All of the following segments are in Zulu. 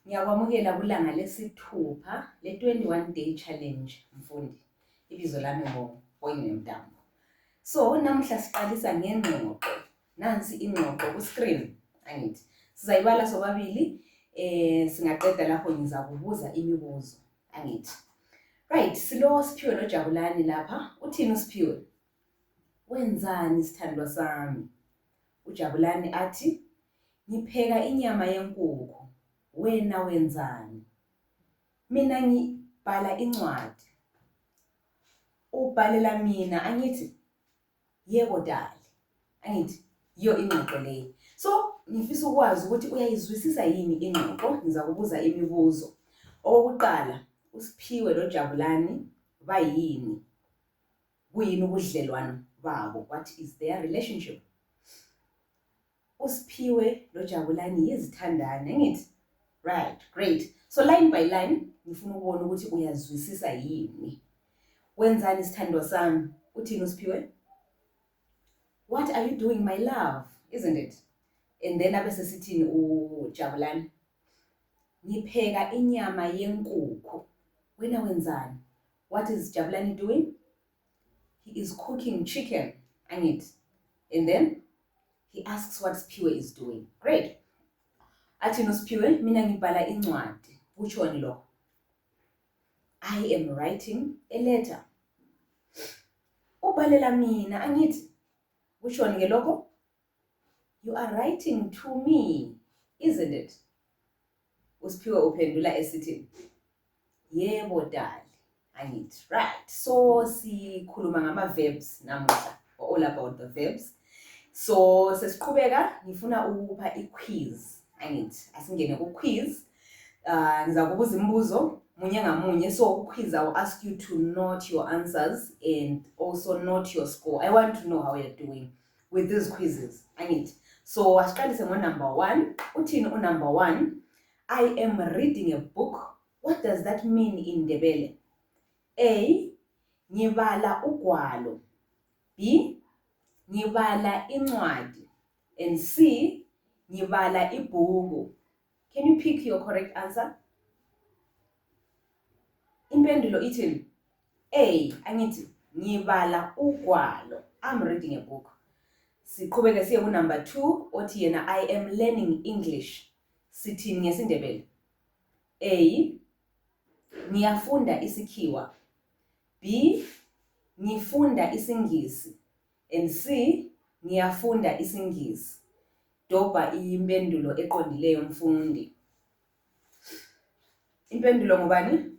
Ngiyakwamukela kulanga lesithupha le-21 day challenge mfundi. Ibizo lami ngoBoyini Mntambo. So namuhla siqalisa ngengxoxo. Nansi ingxoxo ku screen angithi. Sizayibala sobabili singaqeda lapho ngizakubuza imibuzo angithi. Right, silo Siphiwe noJabulani lapha. Uthini uSiphiwe? Wenzani sithandwa sami? uJabulani athi ngipheka inyama yenkukhu. Wena wenzani? Mina ngibhala incwadi. Ubhalela mina angithi yebo dali. Angithi iyo ingxoxo leyo. So ngifisa ukwazi ukuthi uyayizwisisa yini ingxoxo. Ngizakubuza imibuzo. Okokuqala, uSiphiwe noJabulani bayini? Kuyini ubudlelwano babo? What is their relationship? uSiphiwe noJabulani yizithandani angithi. Right, great. So line by line ngifuna ukubona ukuthi uyazwisisa yini. Wenzani sithandwa sami? Uthini uSiphiwe? What are you doing my love? Isn't it? And then abese sithini uJabulani? Ngipheka inyama yenkukhu. Wena wenzani? What is Jabulani doing? He is cooking chicken. Angithi. And then he asks what Siphiwe is doing. Great. Athi noSiphiwe, mina ngibhala incwadi. Utshoni lo? I am writing a letter. Ubhalela mina angithi. Utshoni ke lokho? You are writing to me, isn't it? uSiphiwe uphendula esithi yebo dali angithi. Right, so sikhuluma ngama verbs namuhla, all about the verbs. So sesiqhubeka ngifuna ukupha iquiz angithi. Asingene ku quiz. Ngizakubuza imibuzo munye ngamunye. So ku quiz I will ask you to note your answers and also note your score. I want to know how you're doing with these quizzes angithi. So asiqalise ngo number 1. Uthini number 1? I am reading a book. What does that mean in Ndebele? A. Ngibala ugwalo. B. Ngibala incwadi. And C. Ngibala ibhuku. Can you pick your correct answer? Impendulo ithini? A. Angithi ngibala ugwalo. I'm reading a book. Siqhubeke siye ku number 2 othi yena I am learning English. Sithini ngesindebele? A. Ngiyafunda isikhiwa. B. Ngifunda isingisi. And C. Ngiyafunda isingisi. Dobha impendulo eqondileyo mfundi. Impendulo ngubani?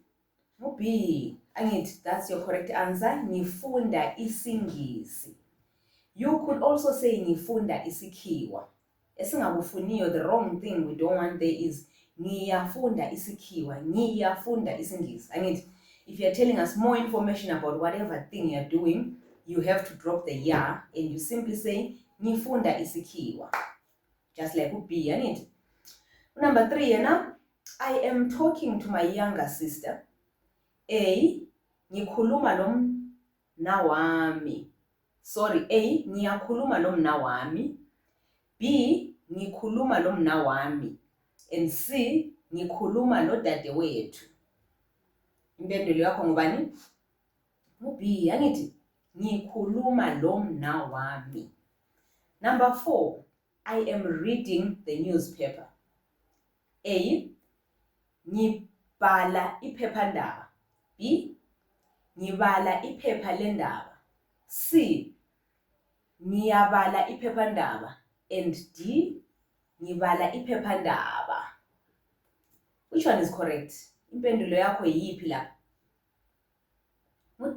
B. Angithi that's your correct answer. Ngifunda isingisi. You could also say ngifunda isikhiwa. Esingakufuniyo, the wrong thing we don't want there is ngiyafunda isikhiwa, ngiyafunda isingisi. Angithi if you're telling us more information about whatever thing you're doing, you have to drop the ya and you simply say ngifunda isikhiwa. Just like B, angithi. Number 3 yena, I am talking to my younger sister. A. Ngikhuluma nomna wami. Sorry, A. Ngiyakhuluma nomna wami. B. Ngikhuluma nomna wami. And C. Ngikhuluma nodadewethu. Impendulo yakho ngubani? B, angithi ngikhuluma nomna wami. Number 4, I am reading the newspaper. A. Ngibhala iphephandaba. B. Ngibala iphepha lendaba. C. Ngiyabala iphephandaba. And D. Ngibala iphephandaba. Which one is correct? Impendulo yakho yiphi lapha?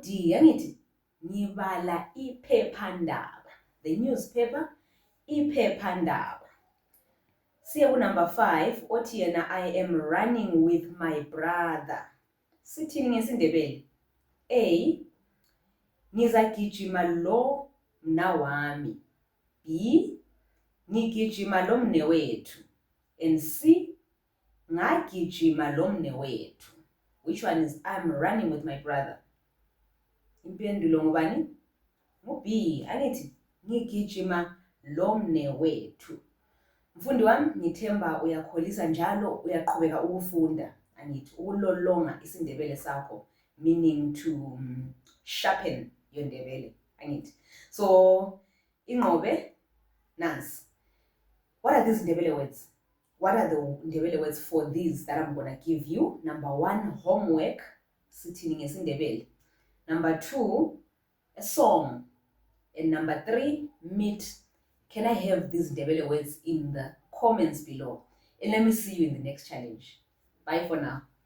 D, angithi ngibala iphephandaba. The newspaper, iphephandaba. Siya ku number 5 othi yena I am running with my brother. Sithini ngesindebele? A. Ngizagijima lo mna wami. B. Ngigijima lo mnewethu. And C. Ngagijima lo mnewethu. Which one is I'm running with my brother? Impendulo ngubani? B, angithi ngigijima lo mnewethu. Mfundi wami, ngithemba uyakholisa njalo uyaqhubeka ukufunda, angithi ukulolonga isiNdebele sakho, meaning to sharpen your Ndebele, angithi. So inqobe nansi. What are these Ndebele words? What are the Ndebele words for these that I'm gonna give you? Number 1, homework, sithini ngesiNdebele. Number 2, a song. And number 3, meet. Can I have these Ndebele words in the comments below? And let me see you in the next challenge. Bye for now.